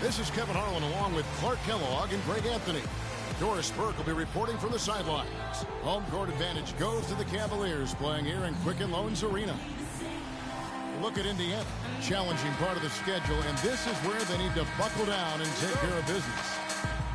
This is Kevin Harlan along with Clark Kellogg and Greg Anthony. Doris Burke will be reporting from the sidelines. Home court advantage goes to the Cavaliers playing here in Quicken Loans Arena. Look at Indiana, challenging part of the schedule, and this is where they need to buckle down and take care of business.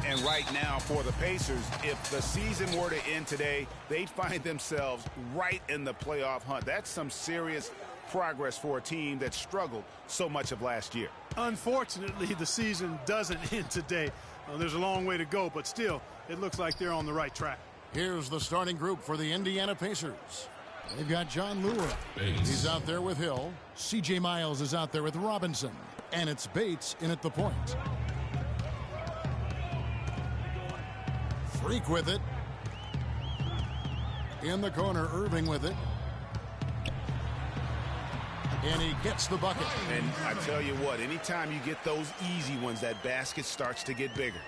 And right now for the Pacers, if the season were to end today, they'd find themselves right in the playoff hunt. That's some serious progress for a team that struggled so much of last year. Unfortunately, the season doesn't end today. There's a long way to go, but still, it looks like they're on the right track. Here's the starting group for the Indiana Pacers. They've got John Lure. He's out there with Hill. C.J. Miles is out there with Robinson. And it's Bates in at the point. Freak with it. In the corner, Irving with it. And he gets the bucket. And I tell you what, anytime you get those easy ones, that basket starts to get bigger.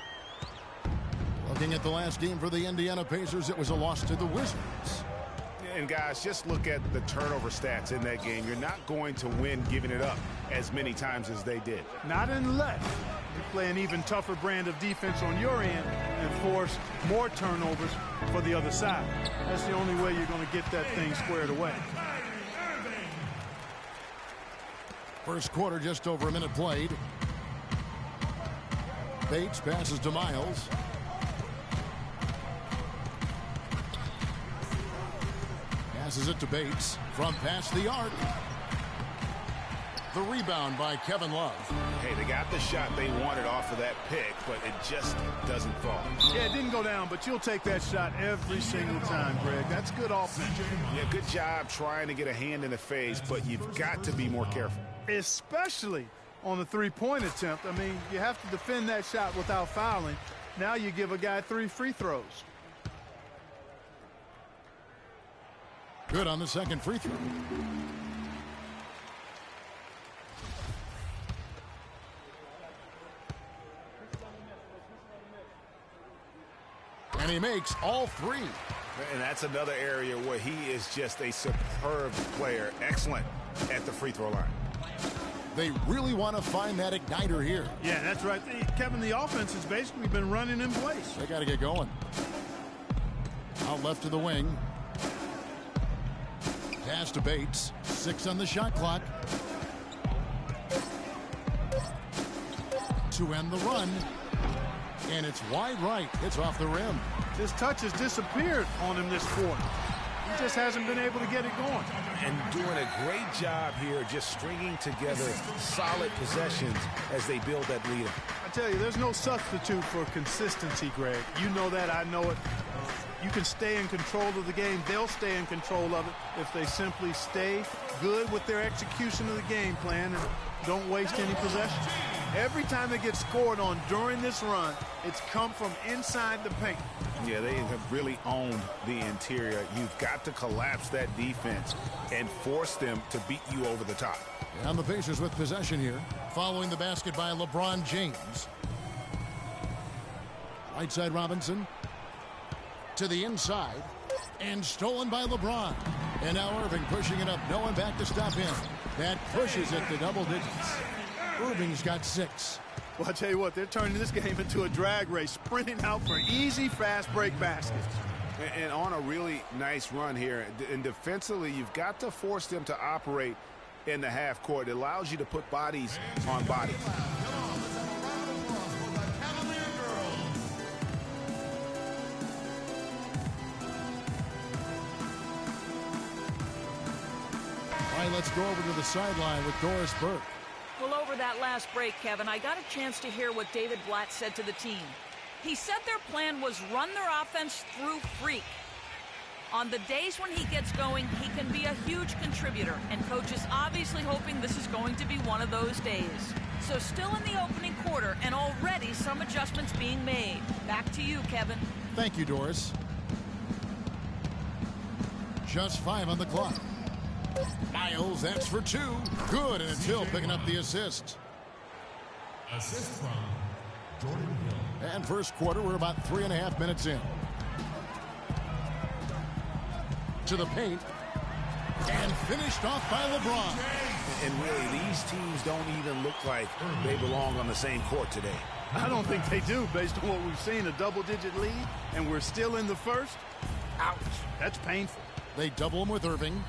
Looking at the last game for the Indiana Pacers, it was a loss to the Wizards. And guys, just look at the turnover stats in that game. You're not going to win giving it up as many times as they did. Not unless you play an even tougher brand of defense on your end and force more turnovers for the other side. That's the only way you're going to get that thing squared away. First quarter, just over a minute played. Bates passes to Miles. Passes it to Bates from past the arc. The rebound by Kevin Love. Hey, they got the shot they wanted off of that pick, but it just doesn't fall. Yeah, it didn't go down, but you'll take that shot every single time, Greg. That's good offense. Yeah, good job trying to get a hand in the face, but you've got to be more careful. Especially on the three-point attempt. I mean, you have to defend that shot without fouling. Now you give a guy 3 free throws. Good on the second free throw. And he makes all 3. And that's another area where he is just a superb player. Excellent at the free throw line. They really want to find that igniter here. Yeah, that's right. Kevin, the offense has basically been running in place. They got to get going. Out left to the wing. Pass to Bates. 6 on the shot clock. To end the run. And it's wide right. It's off the rim. His touch has disappeared on him this quarter. He just hasn't been able to get it going. And doing a great job here just stringing together solid possessions as they build that lead. I tell you, there's no substitute for consistency, Greg. You know that. I know it. You can stay in control of the game. They'll stay in control of it if they simply stay good with their execution of the game plan and don't waste any possessions. Every time they get scored on during this run, it's come from inside the paint. Yeah, they have really owned the interior. You've got to collapse that defense and force them to beat you over the top. And the Pacers with possession here. Following the basket by LeBron James. Right side Robinson. To the inside. And stolen by LeBron. And now Irving pushing it up. No one back to stop him. That pushes it to double digits. Irving's got 6. Well, I tell you what, they're turning this game into a drag race, sprinting out for easy, fast break baskets. And on a really nice run here. And defensively, you've got to force them to operate in the half court. It allows you to put bodies on bodies. All right, let's go over to the sideline with Doris Burke. Well, over that last break, Kevin, I got a chance to hear what David Blatt said to the team. He said their plan was run their offense through Freak. On the days when he gets going, he can be a huge contributor, and Coach is obviously hoping this is going to be one of those days. So still in the opening quarter, and already some adjustments being made. Back to you, Kevin. Thank you, Doris. Just 5 on the clock. Miles, that's for 2. Good, and it's Hill picking up the assist. Assist from Jordan Hill. And first quarter, we're about 3.5 minutes in. To the paint. And finished off by LeBron. And really, these teams don't even look like they belong on the same court today. I don't think they do, based on what we've seen. A double-digit lead, and we're still in the first. Ouch. That's painful. They double him with Irving.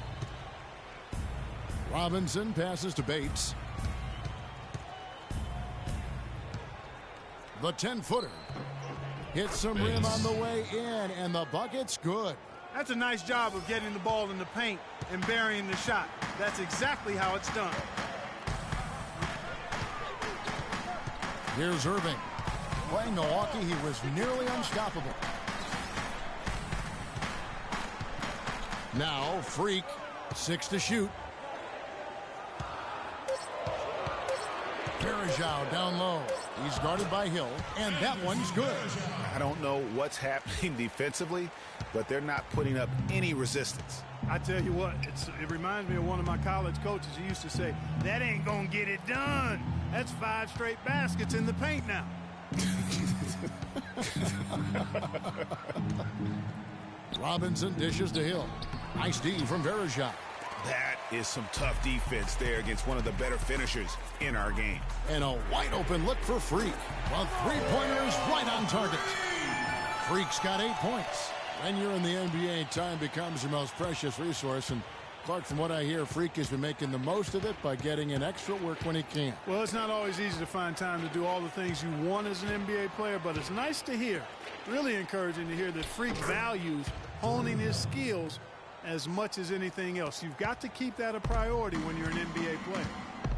Robinson passes to Bates. The 10-footer hits some rim on the way in, and the bucket's good. That's a nice job of getting the ball in the paint and burying the shot. That's exactly how it's done. Here's Irving. Playing Milwaukee, he was nearly unstoppable. Now, Freak, 6 to shoot. Verajao down low. He's guarded by Hill, and that one's good. I don't know what's happening defensively, but they're not putting up any resistance. I tell you what, it reminds me of one of my college coaches. He used to say, that ain't gonna get it done. That's 5 straight baskets in the paint now. Robinson dishes to Hill. Nice D from Verajao. That is some tough defense there against one of the better finishers in our game. And a wide open look for Freak. A three-pointer is right on target. Freak's got 8 points. When you're in the NBA, time becomes your most precious resource. And Clark, from what I hear, Freak has been making the most of it by getting in extra work when he can. Well, it's not always easy to find time to do all the things you want as an NBA player, but it's nice to hear, really encouraging to hear that Freak values honing his skills as much as anything else. You've got to keep that a priority when you're an NBA player.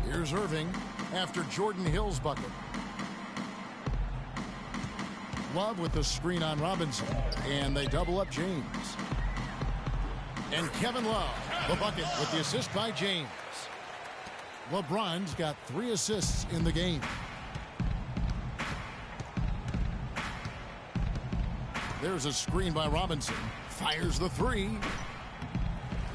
Here's Irving after Jordan Hill's bucket. Love with the screen on Robinson, and they double up James. And Kevin Love, the bucket with the assist by James. LeBron's got 3 assists in the game. There's a screen by Robinson. Fires the 3.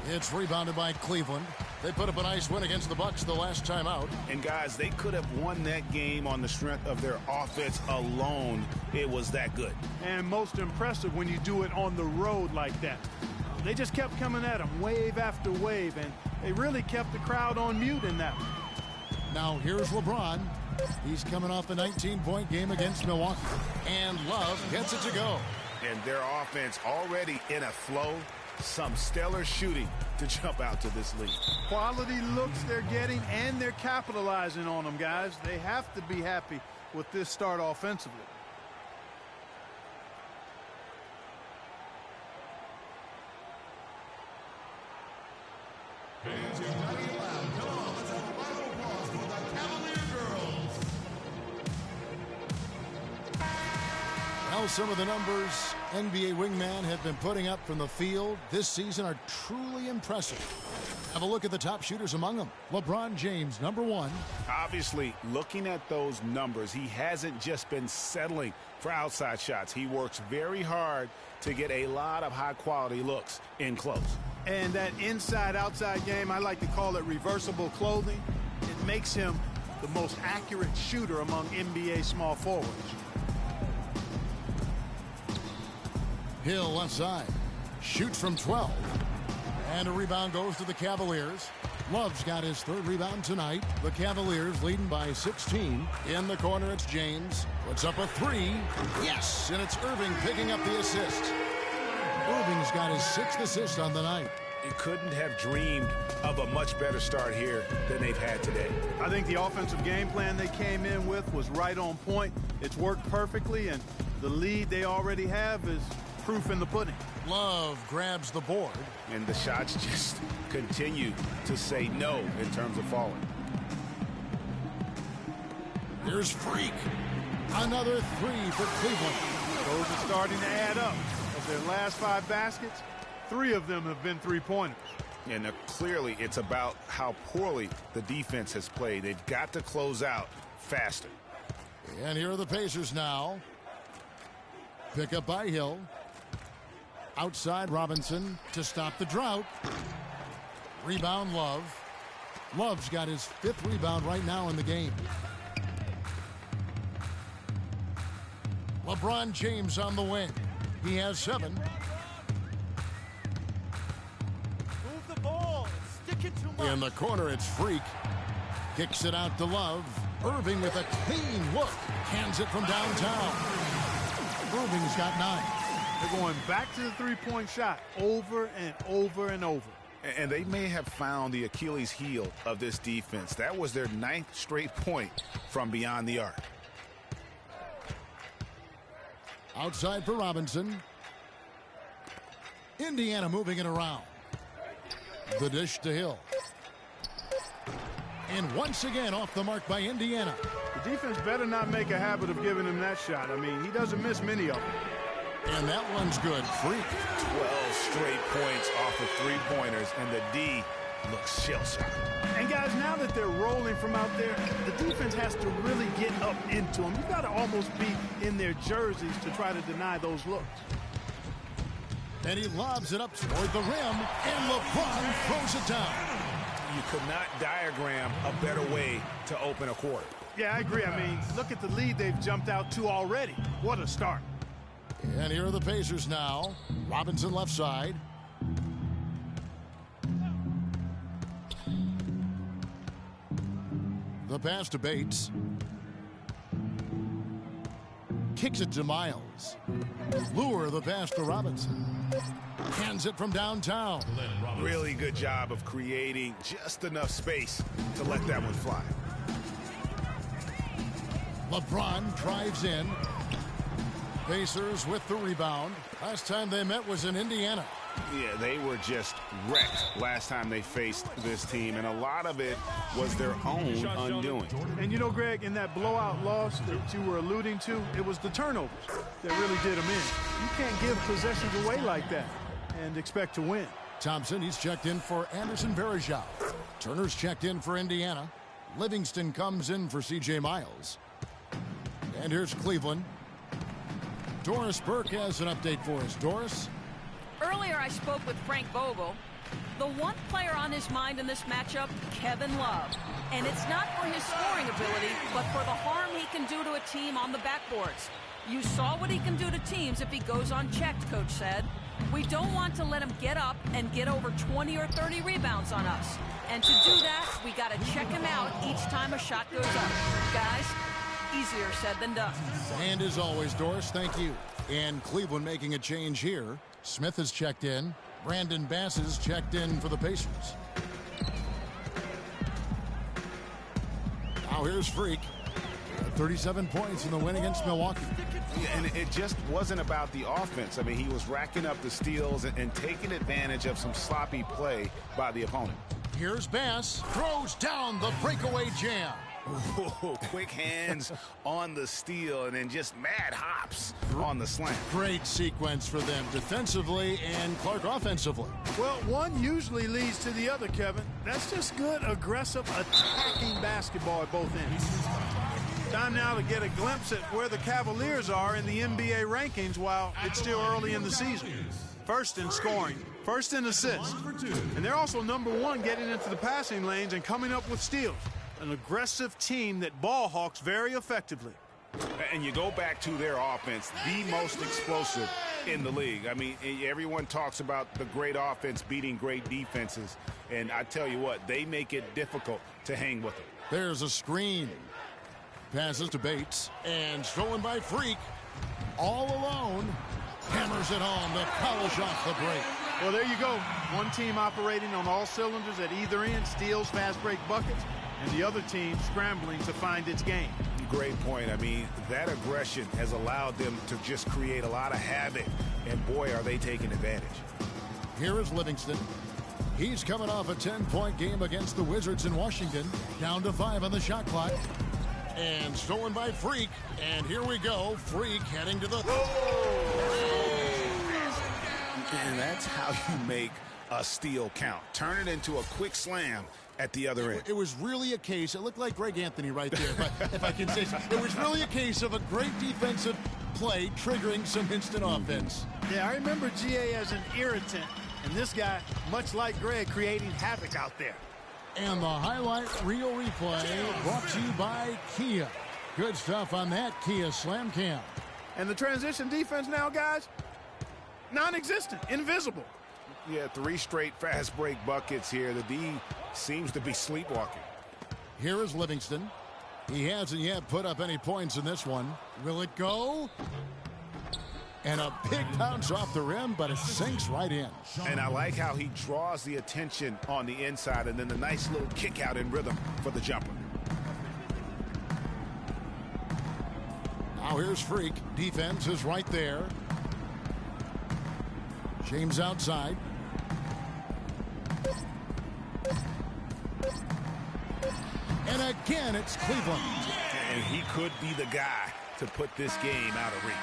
It's rebounded by Cleveland. They put up a nice win against the Bucks the last time out. And guys, they could have won that game on the strength of their offense alone. It was that good. And most impressive when you do it on the road like that. They just kept coming at them wave after wave, and they really kept the crowd on mute in that one. Now here's LeBron. He's coming off a 19-point game against Milwaukee. And Love gets it to go. And their offense already in a flow. Some stellar shooting to jump out to this lead. Quality looks they're getting, and they're capitalizing on them, guys. They have to be happy with this start offensively. Fans, you're not allowed. Come on, let's have a round of applause for the Cavalier girls. Well, some of the numbers NBA wingmen have been putting up from the field this season are truly impressive. Have a look at the top shooters among them. LeBron James, #1. Obviously, looking at those numbers, he hasn't just been settling for outside shots. He works very hard to get a lot of high-quality looks in close. And that inside-outside game, I like to call it reversible clothing. It makes him the most accurate shooter among NBA small forwards. Hill left side. Shoots from 12. And a rebound goes to the Cavaliers. Love's got his 3rd rebound tonight. The Cavaliers leading by 16. In the corner, it's James. Puts up a 3. Yes, and it's Irving picking up the assist. Irving's got his 6th assist on the night. You couldn't have dreamed of a much better start here than they've had today. I think the offensive game plan they came in with was right on point. It's worked perfectly, and the lead they already have is proof in the pudding. Love grabs the board. And the shots just continue to say no in terms of falling. Here's Freak. Another 3 for Cleveland. Those are starting to add up. Of their last 5 baskets, 3 of them have been 3-pointers. And clearly it's about how poorly the defense has played. They've got to close out faster. And here are the Pacers now. Pick up by Hill. Outside Robinson to stop the drought. Rebound Love. Love's got his 5th rebound right now in the game. LeBron James on the wing. He has 7. Move the ball. Stick it to In the corner, it's Freak. Kicks it out to Love. Irving with a clean look. Hands it from downtown. Irving's got 9. They're going back to the three-point shot over and over and over. And they may have found the Achilles heel of this defense. That was their 9th straight point from beyond the arc. Outside for Robinson. Indiana moving it around. The dish to Hill. And once again off the mark by Indiana. The defense better not make a habit of giving him that shot. I mean, he doesn't miss many of them. And that one's good. Freak. 12 straight points off of three-pointers, and the D looks shell-shocked. And guys, now that they're rolling from out there, the defense has to really get up into them. You've got to almost be in their jerseys to try to deny those looks. And he lobs it up toward the rim, and LeBron throws it down. You could not diagram a better way to open a quarter. Yeah, I agree. I mean, look at the lead they've jumped out to already. What a start. And here are the Pacers now. Robinson left side. The pass to Bates. Kicks it to Miles. Lure the pass to Robinson. Hands it from downtown. Really good job of creating just enough space to let that one fly. LeBron drives in. Pacers with the rebound. Last time they met was in Indiana. Yeah, they were just wrecked last time they faced this team, and a lot of it was their own undoing. And you know, Greg, in that blowout loss that you were alluding to, it was the turnovers that really did them in. You can't give possessions away like that and expect to win. Thompson, he's checked in for Anderson Varejao. Turner's checked in for Indiana. Livingston comes in for C.J. Miles. And here's Cleveland. Doris Burke has an update for us. Doris? Earlier, I spoke with Frank Vogel. The one player on his mind in this matchup, Kevin Love. And it's not for his scoring ability, but for the harm he can do to a team on the backboards. You saw what he can do to teams if he goes unchecked, Coach said. We don't want to let him get up and get over 20 or 30 rebounds on us. And to do that, we got to check him out each time a shot goes up. Guys, easier said than done. And as always, Doris, thank you. And Cleveland making a change here. Smith has checked in. Brandon Bass has checked in for the Pacers. Now here's Freak. 37 points in the win against Milwaukee. Yeah, and it just wasn't about the offense. I mean, he was racking up the steals and taking advantage of some sloppy play by the opponent. Here's Bass. Throws down the breakaway jam. Ooh, quick hands on the steal and then just mad hops on the slam. Great sequence for them defensively and Clark offensively. Well, one usually leads to the other, Kevin. That's just good, aggressive, attacking basketball at both ends. Time now to get a glimpse at where the Cavaliers are in the NBA rankings while it's still early in the season. First in scoring, first in assists. And they're also #1 getting into the passing lanes and coming up with steals. An aggressive team that ball hawks very effectively. And you go back to their offense, the most explosive in the league. I mean, everyone talks about the great offense beating great defenses. And I tell you what, they make it difficult to hang with them. There's a screen. Passes to Bates. And stolen by Freak. All alone. Hammers it home to polish off the break. Well, there you go. One team operating on all cylinders at either end, steals, fast break buckets, and the other team scrambling to find its game. Great point. I mean, that aggression has allowed them to just create a lot of havoc, and boy, are they taking advantage. Here is Livingston. He's coming off a 10-point game against the Wizards in Washington. Down to 5 on the shot clock. And stolen by Freak. And here we go. Freak heading to the... And that's how you make a steal count. Turn it into a quick slam at the other end. It was really a case, it looked like Greg Anthony right there, but if I can say so, it was really a case of a great defensive play triggering some instant offense. Yeah, I remember GA as an irritant, and this guy, much like Greg, creating havoc out there. And the highlight reel replay brought to you by Kia. Good stuff on that Kia Slam Cam. And the transition defense now, guys, non-existent, invisible. Yeah, 3 straight fast break buckets here. The D seems to be sleepwalking. Here is Livingston. He hasn't yet put up any points in this one. Will it go? And a big bounce off the rim, but it sinks right in. And I like how he draws the attention on the inside, and then the nice little kick out in rhythm for the jumper. Now here's Freak. Defense is right there. James outside. And again, it's Cleveland. And he could be the guy to put this game out of reach.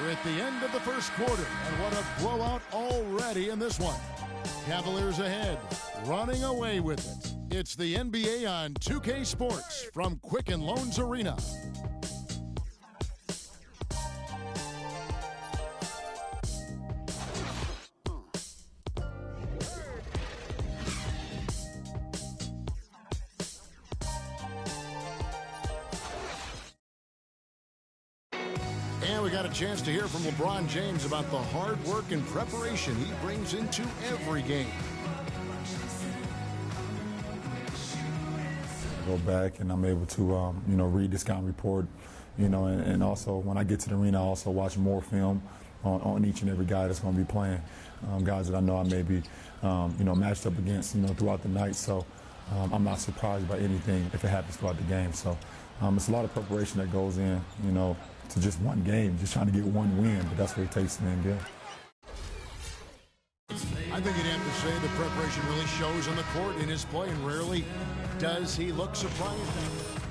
We're at the end of the first quarter, and what a blowout already in this one. Cavaliers ahead, running away with it. It's the NBA on 2K Sports from Quicken Loans Arena. And we got a chance to hear from LeBron James about the hard work and preparation he brings into every game. I go back and I'm able to, read the scouting report, and also when I get to the arena, I also watch more film on each and every guy that's going to be playing, guys that I know I may be, matched up against, throughout the night. So I'm not surprised by anything if it happens throughout the game. So it's a lot of preparation that goes in, to just one game, just trying to get one win, but that's what it takes to win good. I think you'd have to say the preparation really shows on the court in his play, and rarely does he look surprised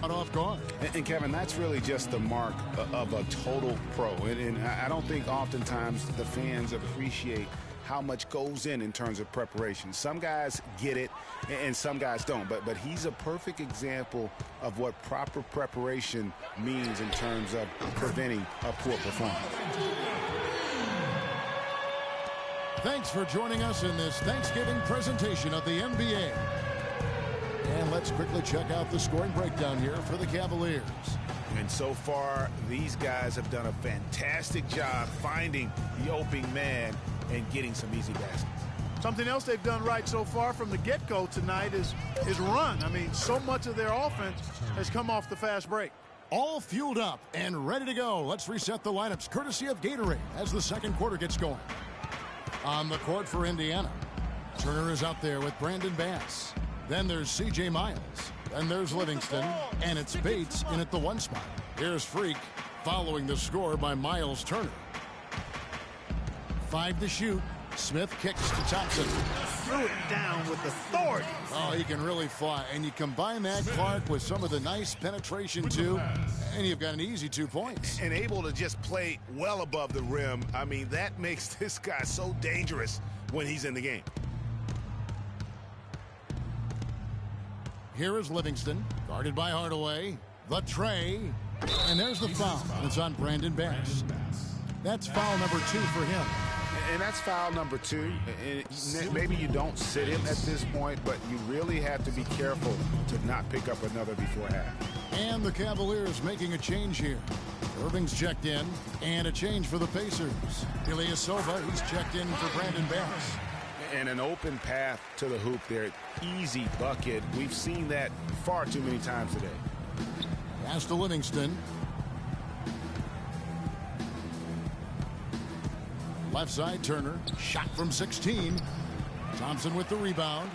out off guard. And Kevin, that's really just the mark of a total pro. And I don't think oftentimes the fans appreciate how much goes in terms of preparation. Some guys get it and some guys don't, but he's a perfect example of what proper preparation means in terms of preventing a poor performance. Thanks for joining us in this Thanksgiving presentation of the NBA. And let's quickly check out the scoring breakdown here for the Cavaliers. And so far, these guys have done a fantastic job finding the opening man and getting some easy baskets. Something else they've done right so far from the get-go tonight is run. I mean, so much of their offense has come off the fast break. All fueled up and ready to go. Let's reset the lineups courtesy of Gatorade as the second quarter gets going. On the court for Indiana, Turner is out there with Brandon Bass. Then there's C.J. Miles. Then there's Livingston. And it's Bates in at the 1 spot. Here's Freak following the score by Miles Turner. 5 to shoot. Smith kicks to Thompson. Threw it down with authority. Oh, he can really fly. And you combine that, Clark, with some of the nice penetration, too, and you've got an easy 2 points. And able to just play well above the rim. I mean, that makes this guy so dangerous when he's in the game. Here is Livingston, guarded by Hardaway. The tray. And there's the foul. It's on Brandon Bass. That's foul number 2 for him. And that's foul number 2. And maybe you don't sit him at this point, but you really have to be careful to not pick up another before half. And the Cavaliers making a change here. Irving's checked in, and a change for the Pacers. Ilyasova, he's checked in for Brandon Bass. And an open path to the hoop there. Easy bucket. We've seen that far too many times today. Pass to Livingston. Left side, Turner. Shot from 16. Thompson with the rebound.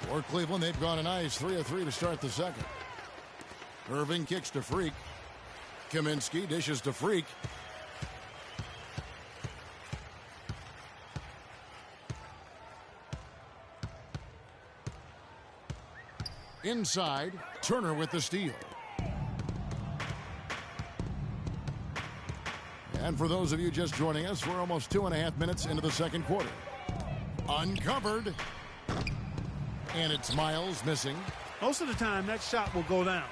For Cleveland, they've gone a nice 3 of 3 to start the second. Irving kicks to Freak. Kaminsky dishes to Freak. Inside, Turner with the steal. And for those of you just joining us, we're almost 2.5 minutes into the second quarter. Uncovered. And it's Miles missing. Most of the time, that shot will go down.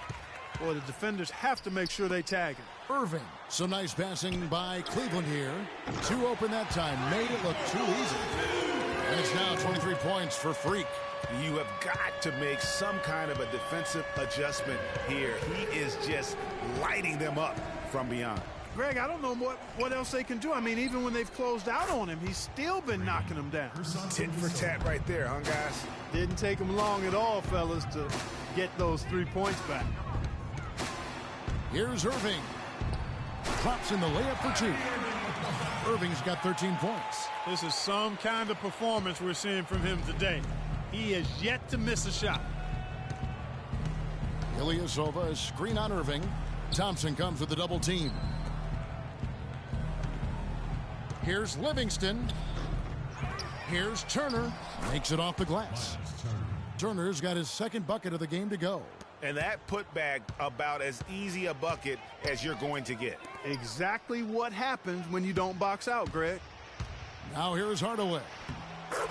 Boy, the defenders have to make sure they tag him. Irving. Some nice passing by Cleveland here. 2 open that time. Made it look too easy. And it's now 23 points for Freak. You have got to make some kind of a defensive adjustment here. He is just lighting them up from beyond. Greg, I don't know what else they can do. I mean, even when they've closed out on him, he's still been knocking them down. Tit for tat right there, huh, guys? Didn't take him long at all, fellas, to get those 3 points back. Here's Irving. Drops in the layup for 2. Irving's got 13 points. This is some kind of performance we're seeing from him today. He has yet to miss a shot. Ilyasova, a screen on Irving. Thompson comes with a double team. Here's Livingston. Here's Turner. Makes it off the glass. Turner's got his second bucket of the game to go. And that putback about as easy a bucket as you're going to get. Exactly what happens when you don't box out, Greg. Now here's Hardaway.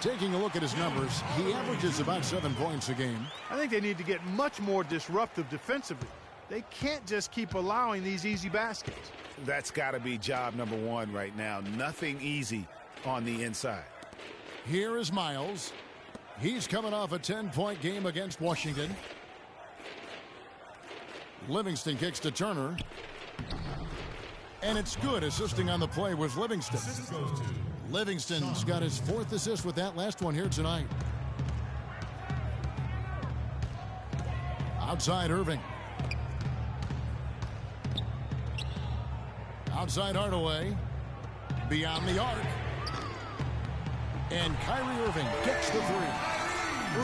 Taking a look at his numbers, he averages about 7 points a game. I think they need to get much more disruptive defensively. They can't just keep allowing these easy baskets. That's got to be job number 1 right now. Nothing easy on the inside. Here is Miles. He's coming off a 10-point game against Washington. Livingston kicks to Turner. And it's good. Assisting on the play was Livingston. Livingston's got his 4th assist with that last one here tonight. Outside Irving. Outside Hardaway. Beyond the arc. And Kyrie Irving gets the 3.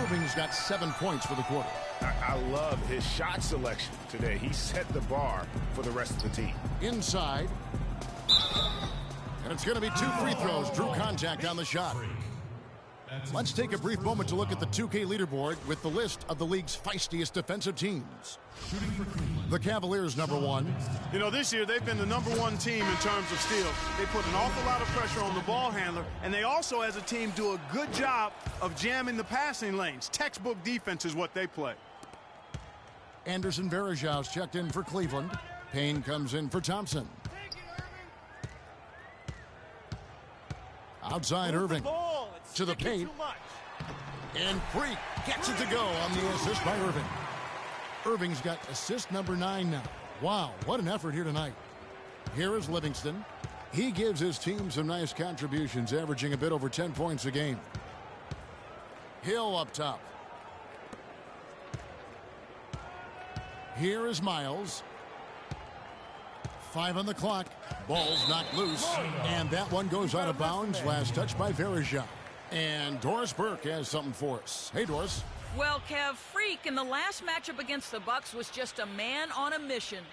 Irving's got 7 points for the quarter. I love his shot selection today. He set the bar for the rest of the team. Inside. And it's going to be 2 free throws. Drew contact on the shot. Let's take a brief moment to look at the 2K leaderboard with the list of the league's feistiest defensive teams. The Cavaliers, number 1. You know, this year they've been the number 1 team in terms of steals. They put an awful lot of pressure on the ball handler, and they also, as a team, do a good job of jamming the passing lanes. Textbook defense is what they play. Anderson Varejau's checked in for Cleveland. Payne comes in for Thompson. Outside Irving. To the paint. And Freak gets it to go on the assist by Irving. Irving's got assist number 9 now. Wow, what an effort here tonight. Here is Livingston. He gives his team some nice contributions, averaging a bit over 10 points a game. Hill up top. Here is Miles. 5 on the clock. Ball's knocked loose. And that one goes out of bounds. Last touch by Varejau. And Doris Burke has something for us. Hey, Doris. Well, Kev, Freak in the last matchup against the Bucks was just a man on a mission.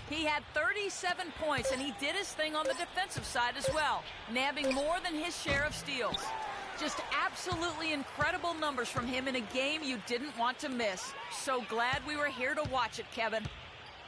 He had 37 points, and he did his thing on the defensive side as well, nabbing more than his share of steals. Just absolutely incredible numbers from him in a game you didn't want to miss. So glad we were here to watch it, Kevin.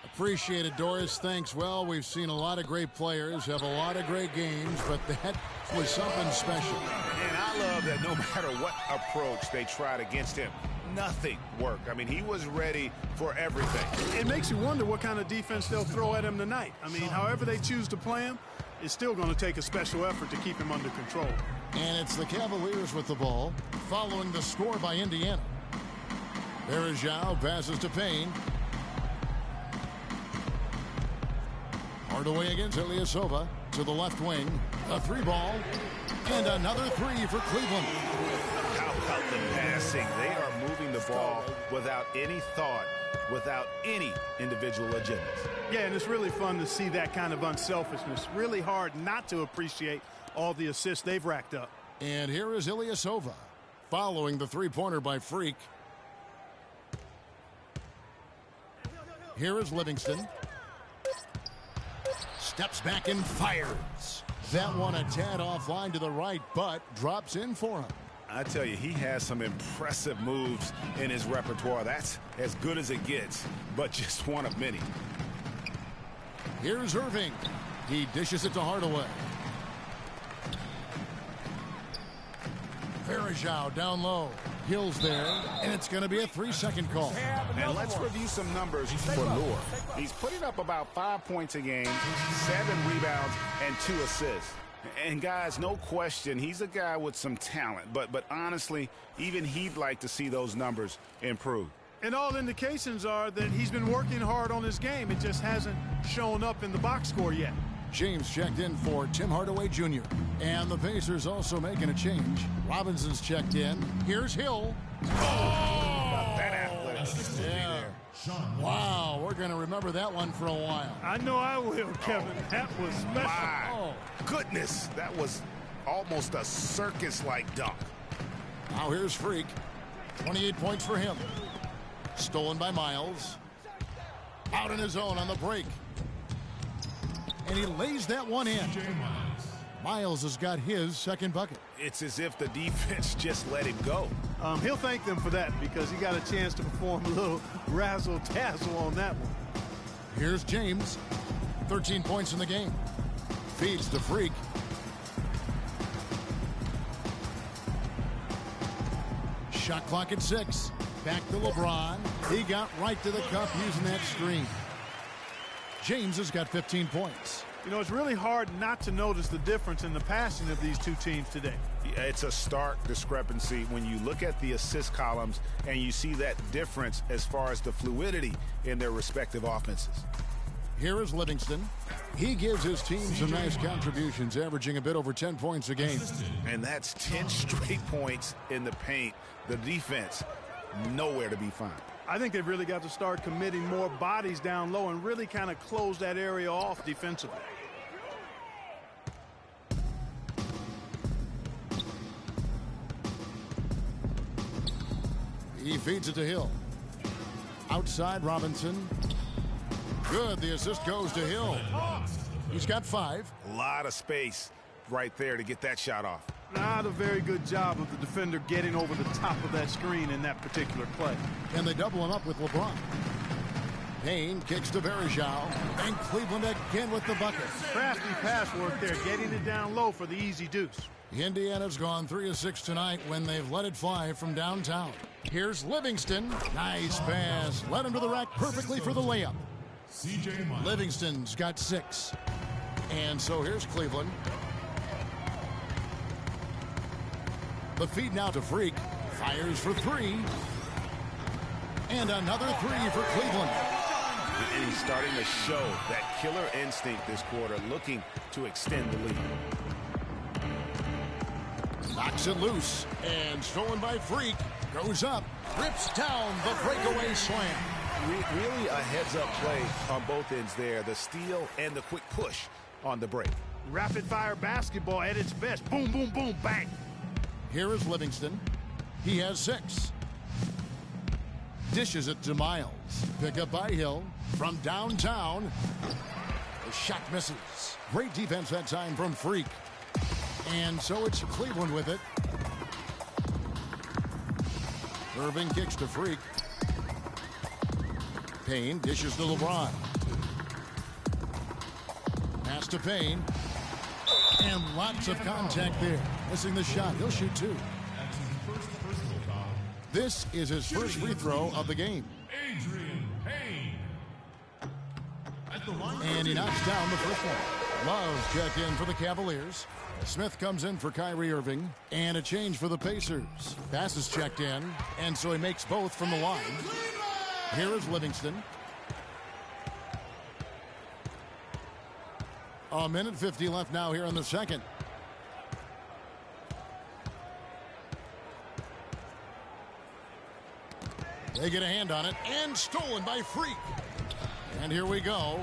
Appreciate it, Doris. Thanks. Well, we've seen a lot of great players have a lot of great games, but that was something special. And I love that no matter what approach they tried against him, nothing worked. I mean, he was ready for everything. It makes you wonder what kind of defense they'll throw at him tonight. I mean, however they choose to play him, it's still going to take a special effort to keep him under control. And it's the Cavaliers with the ball, following the score by Indiana. Varejau passes to Payne. Hardaway against Ilyasova to the left wing. A 3-ball. And another 3 for Cleveland. How about the passing? They are moving the ball without any thought, without any individual agendas. Yeah, and it's really fun to see that kind of unselfishness. Really hard not to appreciate all the assists they've racked up. And here is Ilyasova following the 3-pointer by Freak. Here is Livingston. Steps back and fires. That one a tad offline to the right, but drops in for him. I tell you, he has some impressive moves in his repertoire. That's as good as it gets, but just one of many. Here's Irving. He dishes it to Hardaway. Varejau down low. Hill's there, and it's going to be a 3-second call. And let's review some numbers for Lure. He's putting up about 5 points a game, 7 rebounds, and 2 assists. And guys, no question, he's a guy with some talent. But honestly, even he'd like to see those numbers improve. And all indications are that he's been working hard on his game. It just hasn't shown up in the box score yet. James checked in for Tim Hardaway Jr. And the Pacers also making a change. Robinson's checked in. Here's Hill. That athletic. Yeah. Wow, we're going to remember that one for a while. I know I will, Kevin. That was special. My goodness, that was almost a circus-like dunk. Now here's Freak. 28 points for him. Stolen by Miles. Out in his own on the break. And he lays that one in. Miles has got his second bucket. It's as if the defense just let him go. He'll thank them for that because he got a chance to perform a little razzle-dazzle on that one. Here's James. 13 points in the game. Feeds to Freak. Shot clock at 6. Back to LeBron. He got right to the cup using that screen. James has got 15 points. You know, it's really hard not to notice the difference in the passing of these two teams today. It's a stark discrepancy when you look at the assist columns and you see that difference as far as the fluidity in their respective offenses. Here is Livingston. He gives his team some nice contributions, averaging a bit over 10 points a game. And that's 10 straight points in the paint. The defense, nowhere to be found. I think they've really got to start committing more bodies down low and really kind of close that area off defensively. He feeds it to Hill. Outside Robinson. Good. The assist goes to Hill. He's got 5. A lot of space right there to get that shot off. Not a very good job of the defender getting over the top of that screen in that particular play. And they double him up with LeBron. Payne kicks to Varejao. And Cleveland again with the bucket. Crafty pass work there, getting it down low for the easy deuce. Indiana's gone 3 of 6 tonight when they've let it fly from downtown. Here's Livingston. Nice pass. Led him to the rack perfectly for the layup. Livingston's got 6. And so here's Cleveland. The feed now to Freak. Fires for 3. And another 3 for Cleveland. And he's starting to show that killer instinct this quarter, looking to extend the lead. Knocks it loose. And stolen by Freak. Goes up. Rips down the breakaway slam. Really a heads-up play on both ends there. The steal and the quick push on the break. Rapid-fire basketball at its best. Boom, boom, boom, bang. Here is Livingston. He has 6. Dishes it to Miles. Pick up by Hill from downtown. The shot misses. Great defense that time from Freak. And so it's Cleveland with it. Irving kicks to Freak. Payne dishes to LeBron. Pass to Payne. And lots of contact there. Missing the shot. He'll shoot 2. This is his first free throw of the game. And he knocks down the first one. Love check in for the Cavaliers. Smith comes in for Kyrie Irving. And a change for the Pacers. Pass is checked in. And so he makes both from the line. Here is Livingston. A minute 50 left now here in the second. They get a hand on it, and stolen by Freak. And here we go.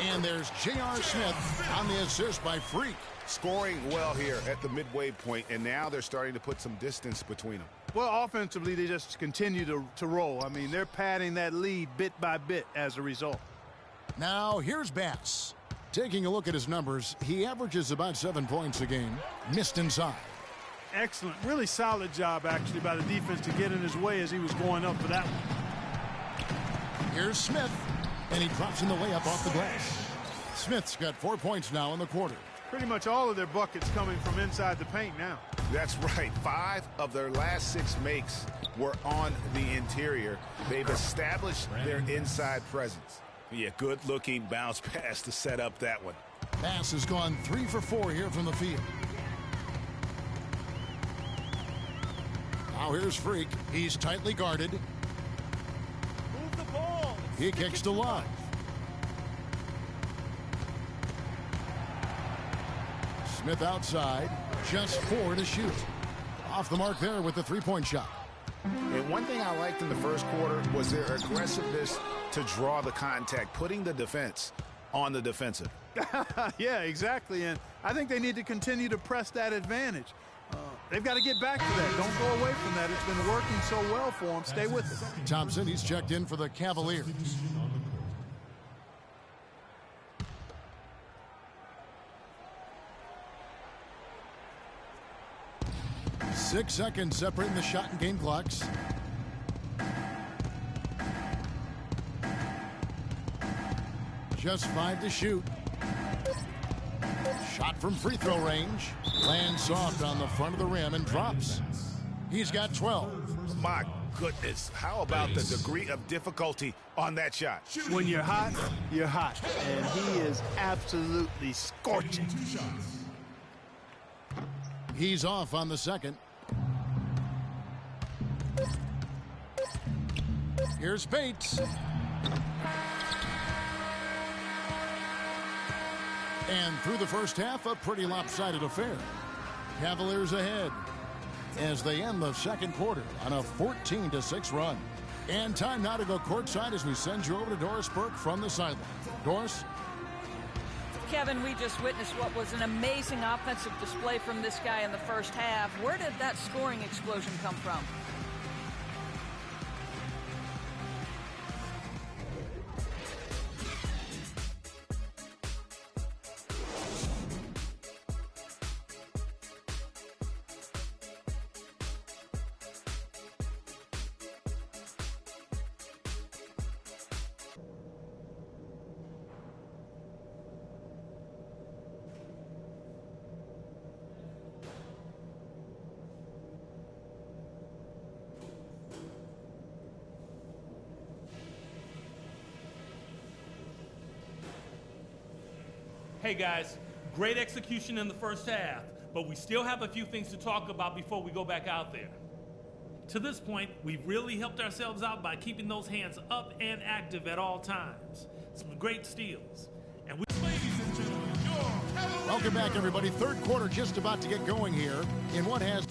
And there's J.R. Smith on the assist by Freak. Scoring well here at the midway point, and now they're starting to put some distance between them. Well, offensively, they just continue to roll. I mean, they're padding that lead bit by bit as a result. Now, here's Bass. Taking a look at his numbers, he averages about 7 points a game. Missed inside. Excellent. Really solid job, actually, by the defense to get in his way as he was going up for that one. Here's Smith, and he drops in the layup off the glass. Smith's got 4 points now in the quarter. Pretty much all of their buckets coming from inside the paint now. That's right. 5 of their last 6 makes were on the interior. They've established their inside presence. Yeah, good-looking bounce pass to set up that one. Bass has gone 3 for 4 here from the field. Now here's Freak. He's tightly guarded. Move the ball. He kicks to Love. Smith outside, just 4 to shoot. Off the mark there with the three-point shot. And one thing I liked in the first quarter was their aggressiveness to draw the contact, putting the defense on the defensive. Yeah, exactly. And I think they need to continue to press that advantage. They've got to get back to that. Don't go away from that. It's been working so well for them. Stay with it. Thompson, he's checked in for the Cavaliers. Six seconds separating the shot and game clocks. Just 5 to shoot. Shot from free throw range. Lands soft on the front of the rim and drops. He's got 12. My goodness, how about the degree of difficulty on that shot? When you're hot, you're hot. And he is absolutely scorching. He's off on the second. Here's Bates. And through the first half, a pretty lopsided affair. Cavaliers ahead as they end the second quarter on a 14-6 run. And time now to go courtside as we send you over to Doris Burke from the sideline. Doris? Kevin, we just witnessed what was an amazing offensive display from this guy in the first half. Where did that scoring explosion come from? Hey guys, great execution in the first half, but we still have a few things to talk about before we go back out there. To this point, we've really helped ourselves out by keeping those hands up and active at all times. Some great steals. And Ladies and gentlemen, your Welcome back, everybody. Third quarter just about to get going here in what has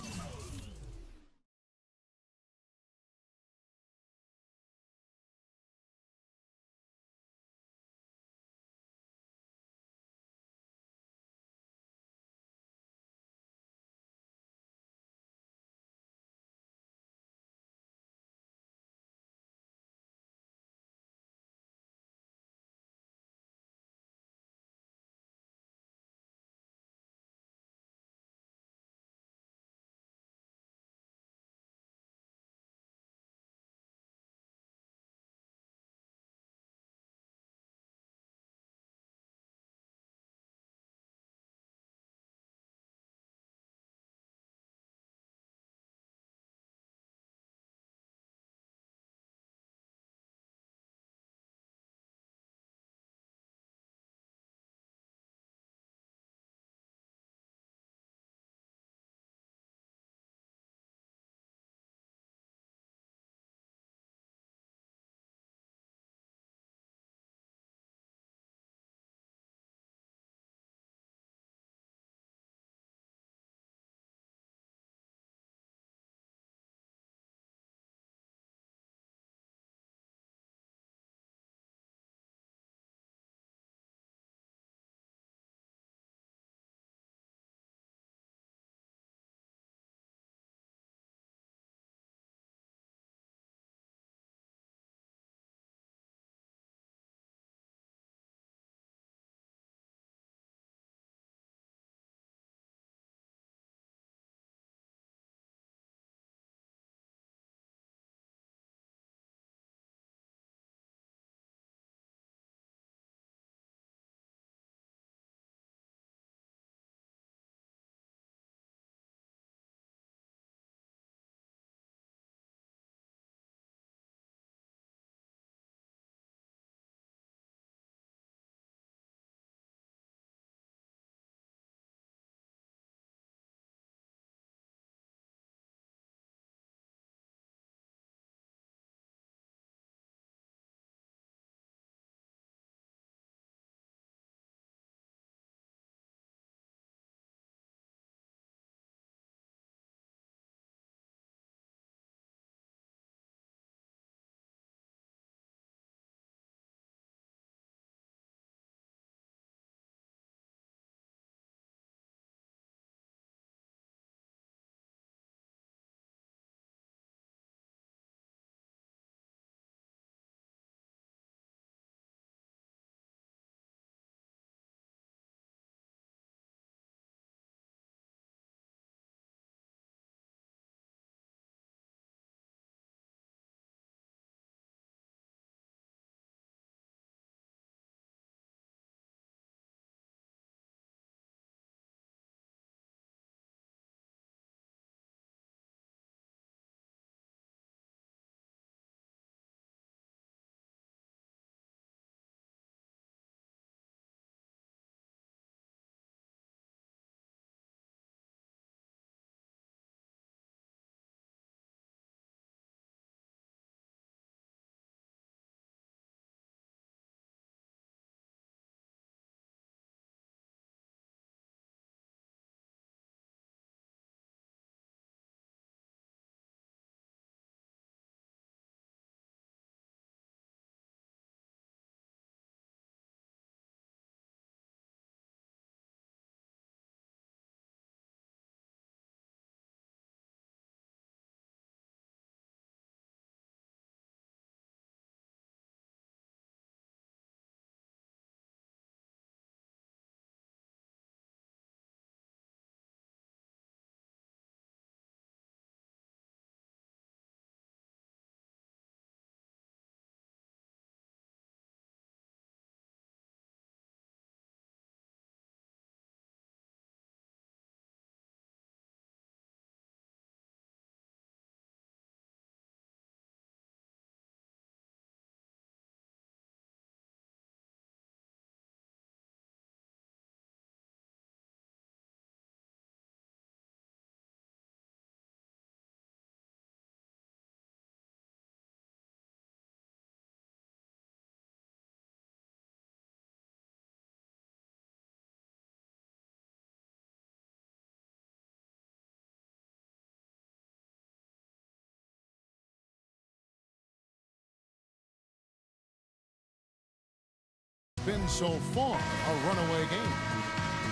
been so far a runaway game.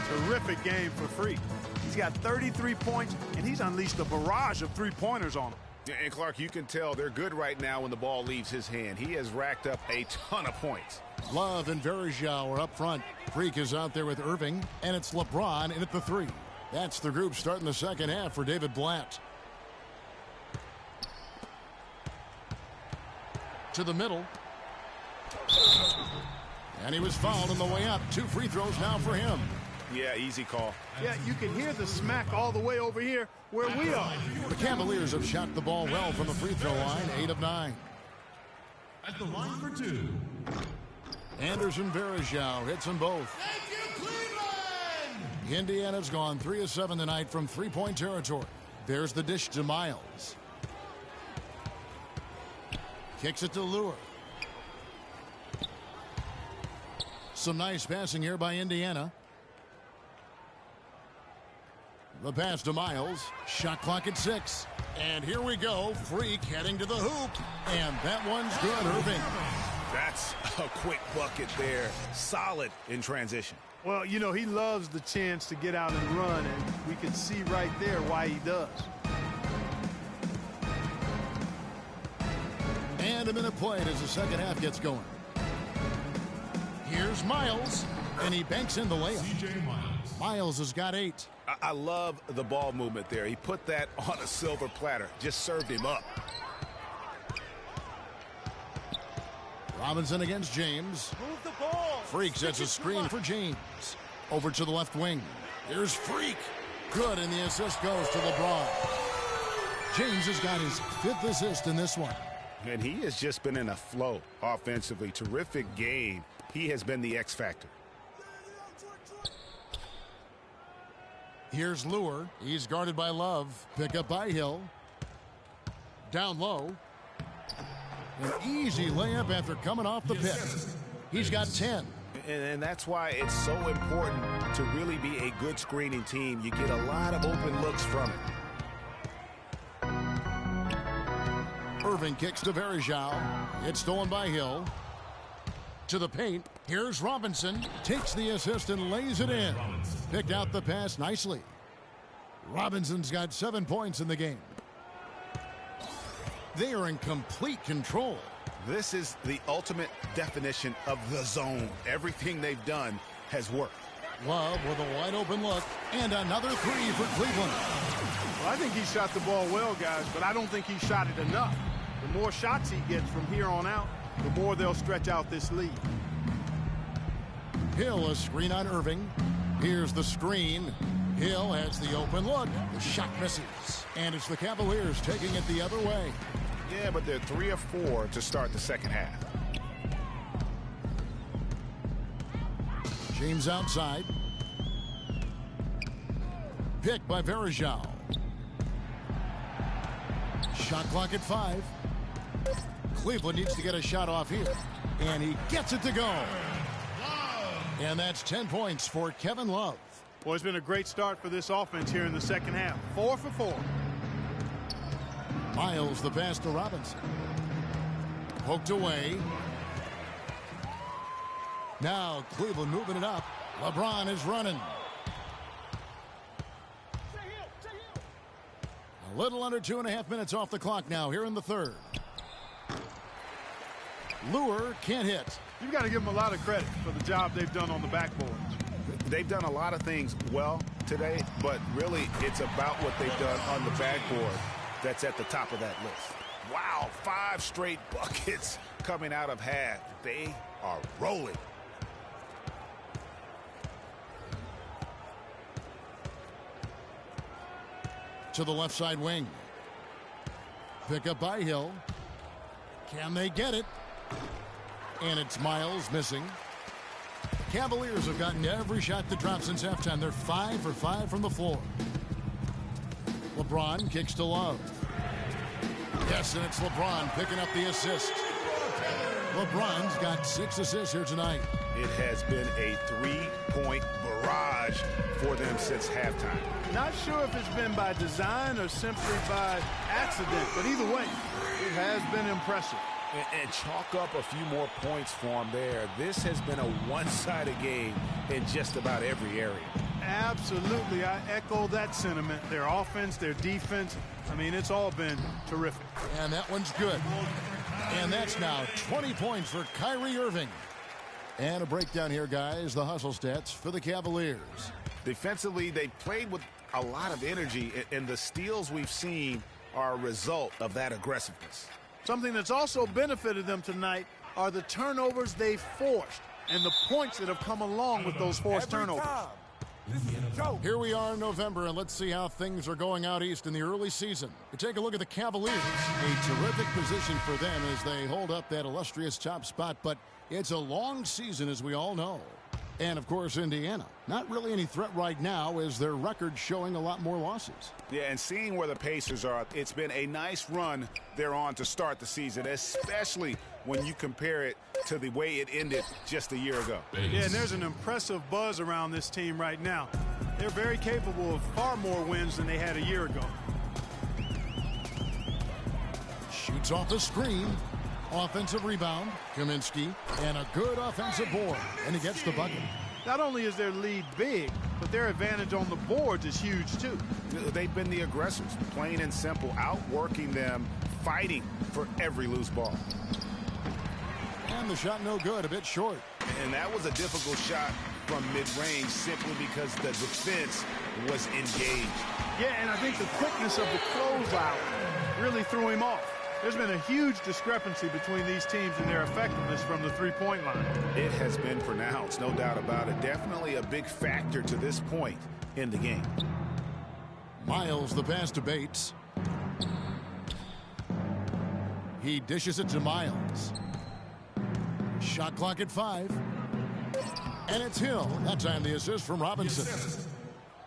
Terrific game for Freak. He's got 33 points, and he's unleashed a barrage of three-pointers on him. And Clark, you can tell they're good right now when the ball leaves his hand. He has racked up a ton of points. Love and Verjao are up front. Freak is out there with Irving, and it's LeBron in at the 3. That's the group starting the second half for David Blatt. To the middle. And he was fouled on the way up. 2 free throws now for him. Yeah, easy call. Yeah, you can hear the smack all the way over here where we are. The Cavaliers have shot the ball well from the free throw line, 8 of 9. At the line for 2. Anderson Verjao hits them both. Thank you, Cleveland! Indiana's gone 3 of 7 tonight from three-point territory. There's the dish to Miles. Kicks it to Lure. Some nice passing here by Indiana. The pass to Miles. Shot clock at 6. And here we go. Freak heading to the hoop. And that one's good, Irving. That's a quick bucket there. Solid in transition. Well, you know, he loves the chance to get out and run, and we can see right there why he does. And a minute played as the second half gets going. Here's Miles, and he banks in the layup. C.J. Miles. Miles has got 8. I love the ball movement there. He put that on a silver platter. Just served him up. Robinson against James. Move the ball. Freak sets a screen for James. Over to the left wing. Here's Freak. Good, and the assist goes to LeBron. James has got his 5th assist in this one. And he has just been in a flow offensively. Terrific game. He has been the X factor. Here's Lure. He's guarded by Love. Pick up by Hill. Down low. An easy layup after coming off the pick. He's got 10. And that's why it's so important to really be a good screening team. You get a lot of open looks from it. Irving kicks to Verjao. It's stolen by Hill. To the paint. Here's Robinson. Takes the assist and lays it in. Picked out the pass nicely. Robinson's got 7 points in the game. They are in complete control. This is the ultimate definition of the zone. Everything they've done has worked. Love with a wide open look. And another 3 for Cleveland. Well, I think he shot the ball well, guys, but I don't think he shot it enough. The more shots he gets from here on out, the more they'll stretch out this lead. Hill a screen on Irving. Here's the screen. Hill has the open look. The shot misses. And it's the Cavaliers taking it the other way. Yeah, but they're 3 of 4 to start the second half. James outside. Picked by Verjao. Shot clock at 5. Cleveland needs to get a shot off here. And he gets it to go. And that's 10 points for Kevin Love. Well, it's been a great start for this offense here in the second half. 4 for 4. Miles the pass to Robinson. Poked away. Now Cleveland moving it up. LeBron is running. A little under 2.5 minutes off the clock now here in the third. Lure can't hit. You've got to give them a lot of credit for the job they've done on the backboard. They've done a lot of things well today, but really it's about what they've done on the backboard that's at the top of that list. Wow, 5 straight buckets coming out of half. They are rolling. To the left side wing. Pick up by Hill. Can they get it? And it's Miles missing. The Cavaliers have gotten every shot that dropped since halftime. They're 5 for 5 from the floor. LeBron kicks to Love. Yes, and it's LeBron picking up the assist. LeBron's got 6 assists here tonight. It has been a 3-point barrage for them since halftime. Not sure if it's been by design or simply by accident, but either way, it has been impressive. And chalk up a few more points for them there. This has been a one-sided game in just about every area. Absolutely. I echo that sentiment. Their offense, their defense, I mean, it's all been terrific. And that one's good. And that's now 20 points for Kyrie Irving. And a breakdown here, guys. The hustle stats for the Cavaliers. Defensively, they played with a lot of energy, and the steals we've seen are a result of that aggressiveness. Something that's also benefited them tonight are the turnovers they've forced and the points that have come along with those forced turnovers. Here we are in November, and let's see how things are going out east in the early season. We take a look at the Cavaliers. A terrific position for them as they hold up that illustrious top spot, but it's a long season, as we all know. And, of course, Indiana. Not really any threat right now as their record showing a lot more losses. Yeah, and seeing where the Pacers are, it's been a nice run they're on to start the season, especially when you compare it to the way it ended just a year ago. Yeah, and there's an impressive buzz around this team right now. They're very capable of far more wins than they had a year ago. Shoots off the screen. Offensive rebound, Kaminsky, and a good offensive board, and he gets the bucket. Not only is their lead big, but their advantage on the boards is huge, too. They've been the aggressors, plain and simple, outworking them, fighting for every loose ball. And the shot no good, a bit short. And that was a difficult shot from mid-range simply because the defense was engaged. Yeah, and I think the quickness of the closeout really threw him off. There's been a huge discrepancy between these teams and their effectiveness from the three-point line. It has been pronounced, no doubt about it. Definitely a big factor to this point in the game. Miles the pass to Bates. He dishes it to Miles. Shot clock at 5. And it's Hill. That time the assist from Robinson.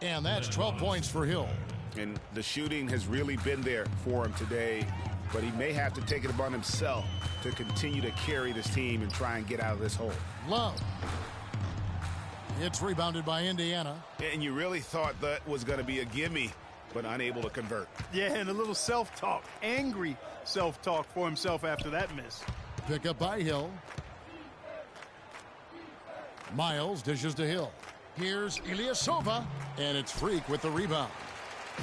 And that's 12 points for Hill. And the shooting has really been there for him today. But he may have to take it upon himself to continue to carry this team and try and get out of this hole. Love. It's rebounded by Indiana. And you really thought that was going to be a gimme, but unable to convert. Yeah, and a little self-talk, angry self-talk for himself after that miss. Pick up by Hill. Miles dishes to Hill. Here's Ilyasova, and it's Freak with the rebound.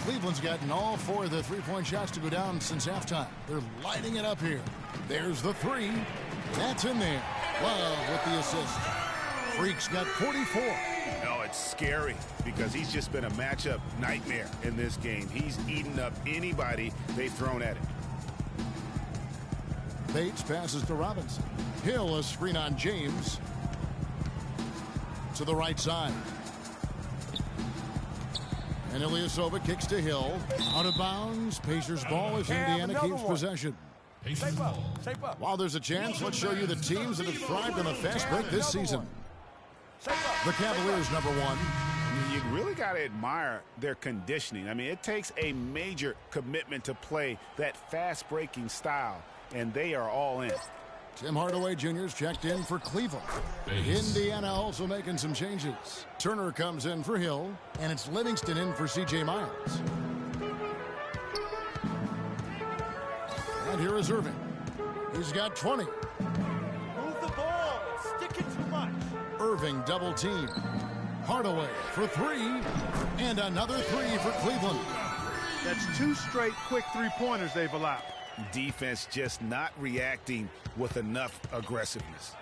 Cleveland's gotten all 4 of the three-point shots to go down since halftime. They're lighting it up here. There's the 3. That's in there. Love with the assist. Freak's got 44. No, it's scary because he's just been a matchup nightmare in this game. He's eaten up anybody they've thrown at him. Bates passes to Robinson. Hill, a screen on James. To the right side. And Ilyasova kicks to Hill. Out of bounds. Pacers ball as Indiana keeps possession. While there's a chance, let's show you the teams that have thrived on a fast break this season. The Cavaliers, number 1. You really got to admire their conditioning. I mean, it takes a major commitment to play that fast-breaking style, and they are all in. Tim Hardaway Jr.'s checked in for Cleveland. Indiana also making some changes. Turner comes in for Hill, and it's Livingston in for C.J. Miles. And here is Irving. He's got 20. Move the ball. Stick it too much. Irving double team. Hardaway for 3. And another 3 for Cleveland. That's 2 straight quick three-pointers they've allowed. Defense just not reacting with enough aggressiveness.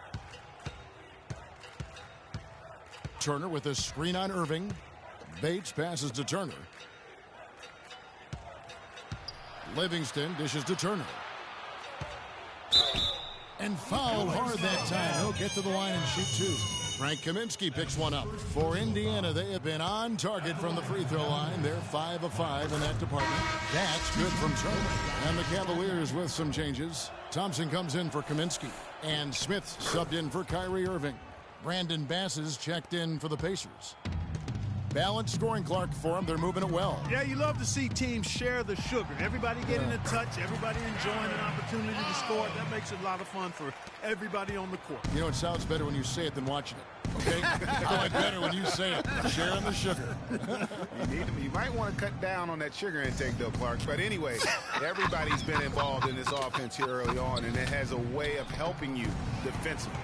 Turner with a screen on Irving. Bates passes to Turner. Livingston dishes to Turner. And fouled hard that time. He'll get to the line and shoot 2. Frank Kaminsky picks one up. For Indiana, they have been on target from the free throw line. They're 5 of 5 in that department. That's good from Turner. And the Cavaliers with some changes. Thompson comes in for Kaminsky. And Smith subbed in for Kyrie Irving. Brandon Bass is checked in for the Pacers. Balanced scoring, Clark, for them. They're moving it well. Yeah, you love to see teams share the sugar. Everybody getting a touch, everybody enjoying an opportunity to score. That makes it a lot of fun for everybody on the court. You know, it sounds better when you say it than watching it. Okay? I like better when you say it. Sharing the sugar. You might want to cut down on that sugar intake, though, Clark. But anyway, everybody's been involved in this offense here early on, and it has a way of helping you defensively.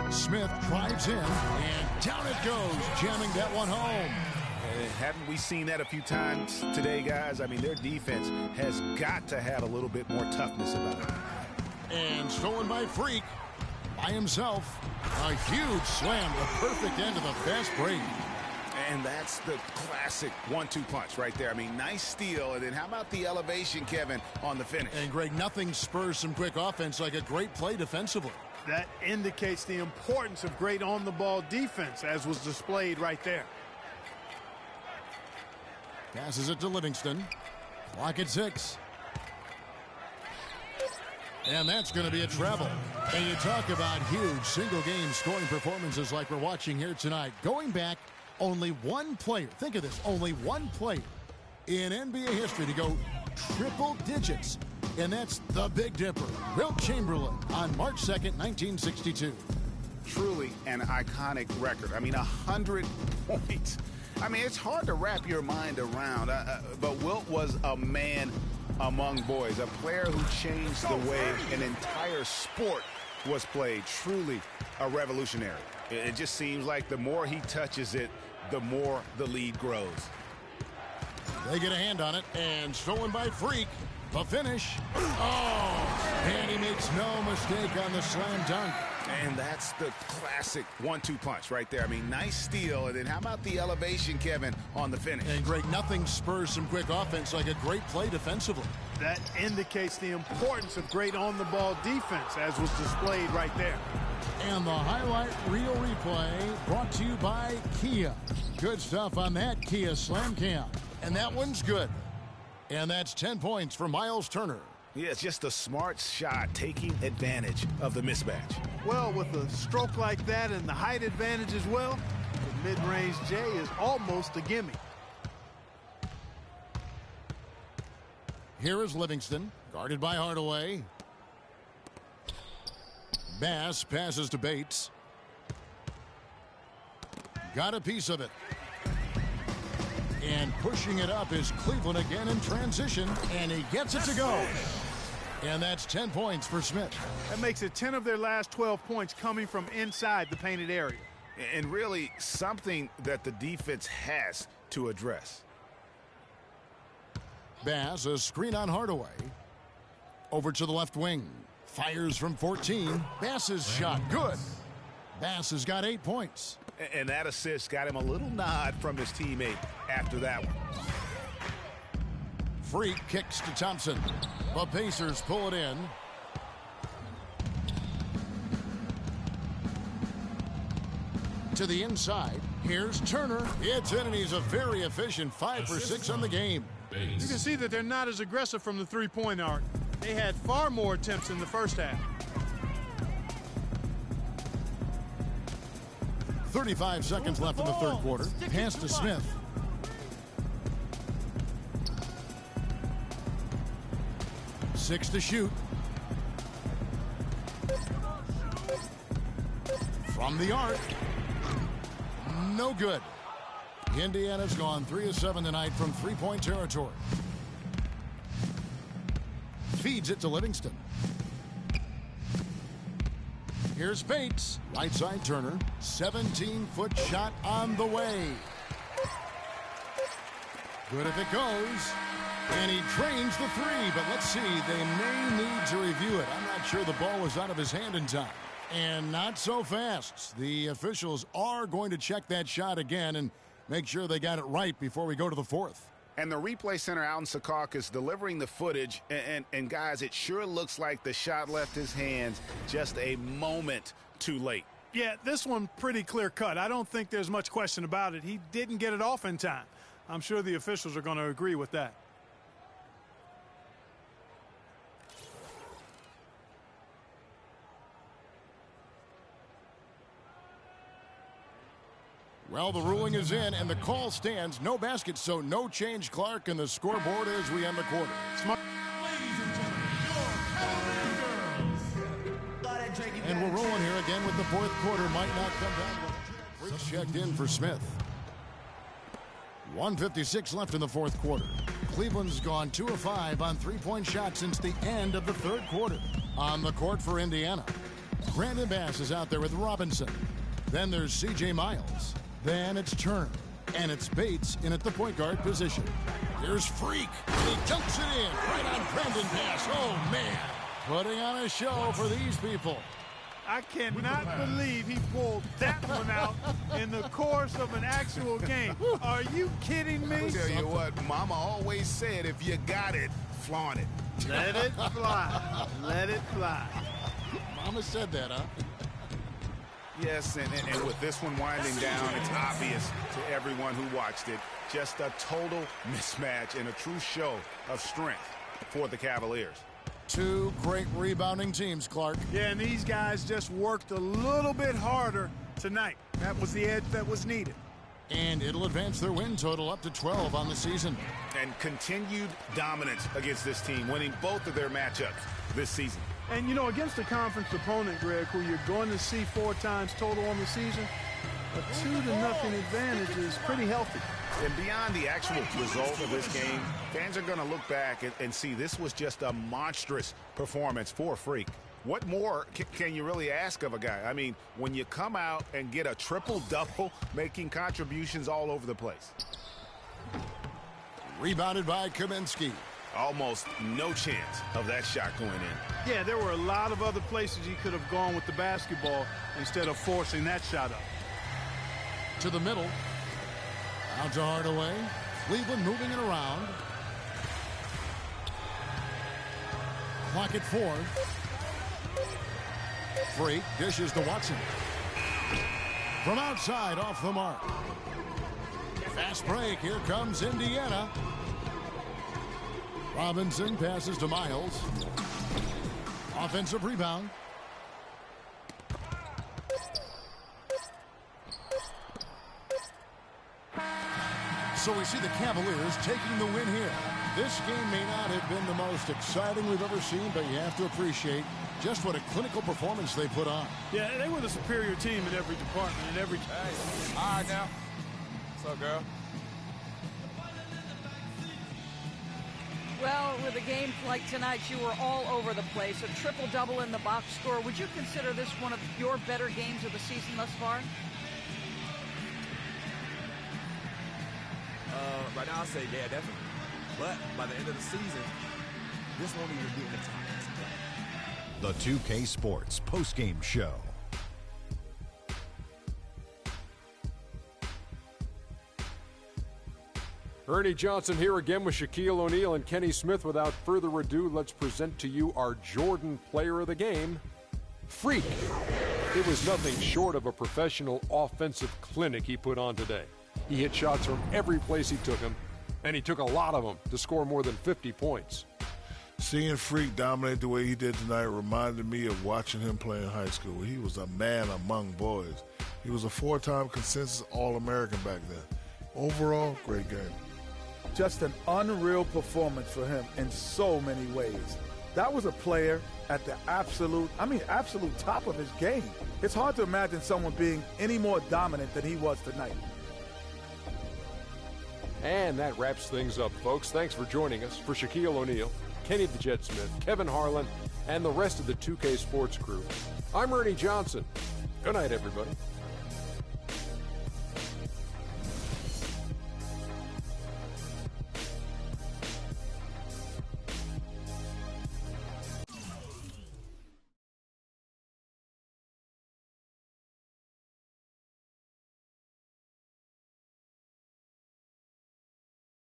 Smith drives in, and down it goes, jamming that one home. Haven't we seen that a few times today, guys? I mean, their defense has got to have a little bit more toughness about it. And stolen by Freak by himself. A huge slam, the perfect end of the fast break. And that's the classic 1-2 punch right there. I mean, nice steal. And then how about the elevation, Kevin, on the finish? And, Greg, nothing spurs some quick offense like a great play defensively. That indicates the importance of great on-the-ball defense, as was displayed right there. Passes it to Livingston. Clock at 6. And that's going to be a travel. And you talk about huge single-game scoring performances like we're watching here tonight. Going back, only one player, think of this, only one player in NBA history to go triple digits. And that's the Big Dipper, Wilt Chamberlain, on March 2nd, 1962. Truly an iconic record. I mean, 100 points. I mean, it's hard to wrap your mind around, but Wilt was a man among boys, a player who changed the way an entire sport was played. Truly a revolutionary. It just seems like the more he touches it, the more the lead grows. They get a hand on it, and stolen by Freak. The finish. Oh, and he makes no mistake on the slam dunk. And that's the classic 1-2 punch right there. I mean, nice steal. And then how about the elevation, Kevin, on the finish? And, Greg, nothing spurs some quick offense like a great play defensively. That indicates the importance of great on-the-ball defense, as was displayed right there. And the highlight reel replay brought to you by Kia. Good stuff on that Kia Slam Cam. And that one's good. And that's 10 points for Miles Turner. Yeah, it's just a smart shot taking advantage of the mismatch. Well, with a stroke like that and the height advantage as well, the mid-range J is almost a gimme. Here is Livingston, guarded by Hardaway. Bass passes to Bates. Got a piece of it. And pushing it up is Cleveland again in transition, and he gets it to go. And that's 10 points for Smith. That makes it 10 of their last 12 points coming from inside the painted area. And really something that the defense has to address. Bass, a screen on Hardaway. Over to the left wing. Fires from 14. Bass's shot, good. Bass has got 8 points. And that assist got him a little nod from his teammate after that one. Freak kicks to Thompson. The Pacers pull it in. To the inside. Here's Turner. It's in, and he's a very efficient 5 for 6 on the game. You can see that they're not as aggressive from the three-point arc. They had far more attempts in the first half. 35 seconds left in the third quarter. Pass to Smith. Six to shoot. From the arc. No good. Indiana's gone 3 of 7 tonight from three-point territory. Feeds it to Livingston. Here's Bates. Right side Turner. 17-foot shot on the way. Good if it goes. And he drains the three, but let's see. They may need to review it. I'm not sure the ball was out of his hand in time. And not so fast. The officials are going to check that shot again and make sure they got it right before we go to the fourth. And the replay center out in Secaucus delivering the footage. And guys, it sure looks like the shot left his hands just a moment too late. Yeah, this one pretty clear cut. I don't think there's much question about it. He didn't get it off in time. I'm sure the officials are going to agree with that. Well, the ruling is in, and the call stands. No basket, so no change, Clark, and the scoreboard as we end the quarter. Ladies and gentlemen, your Cavalier girls. And we're rolling here again with the fourth quarter. Might not come down. Freak checked in for Smith. 1:56 left in the fourth quarter. Cleveland's gone 2 of 5 on three-point shots since the end of the third quarter. On the court for Indiana, Brandon Bass is out there with Robinson. Then there's C.J. Miles. Then it's Turner. And it's Bates in at the point guard position. Here's Freak. He dunks it in right on Brandon Bass. Oh, man. Putting on a show for these people. I cannot believe he pulled that one out in the course of an actual game. Are you kidding me? I'll tell you what, Mama always said, if you got it, flaunt it. Let it fly. Let it fly. Mama said that, huh? Yes, and with this one winding down, it's obvious to everyone who watched it. Just a total mismatch and a true show of strength for the Cavaliers. Two great rebounding teams, Clark. Yeah, and these guys just worked a little bit harder tonight. That was the edge that was needed. And it'll advance their win total up to 12 on the season. And continued dominance against this team, winning both of their matchups this season. And, you know, against a conference opponent, Greg, who you're going to see 4 times total on the season, a 2-0 advantage is pretty healthy. And beyond the actual result of this game, fans are going to look back and see this was just a monstrous performance for Freak. What more can you really ask of a guy? I mean, when you come out and get a triple-double, making contributions all over the place. Rebounded by Kaminsky. Almost no chance of that shot going in. Yeah, there were a lot of other places he could have gone with the basketball instead of forcing that shot up. To the middle. Out to Hardaway. Cleveland moving it around. Clock at 4. Freak dishes to Watson. From outside, off the mark. Fast break. Here comes Indiana. Robinson passes to Miles. Offensive rebound. So we see the Cavaliers taking the win here. This game may not have been the most exciting we've ever seen, but you have to appreciate just what a clinical performance they put on. Yeah, they were the superior team in every department, in every... Hey, all right now. What's up, girl? Well, with a game like tonight, you were all over the place. A triple-double in the box score. Would you consider this one of your better games of the season thus far? Right now, I'll say, yeah, definitely. But by the end of the season, this won't even be in the top. The 2K Sports postgame show. Ernie Johnson here again with Shaquille O'Neal and Kenny Smith. Without further ado, let's present to you our Jordan player of the game, Freak. It was nothing short of a professional offensive clinic he put on today. He hit shots from every place he took them, and he took a lot of them to score more than 50 points. Seeing Freak dominate the way he did tonight reminded me of watching him play in high school. He was a man among boys. He was a 4-time consensus All-American back then. Overall, great game. Just an unreal performance for him in so many ways. That was a player at the absolute top of his game. It's hard to imagine someone being any more dominant than he was tonight. And that wraps things up, folks. Thanks for joining us. For Shaquille O'Neal, Kenny the Jet Smith, Kevin Harlan, and the rest of the 2K Sports crew, I'm Ernie Johnson. Good night, everybody.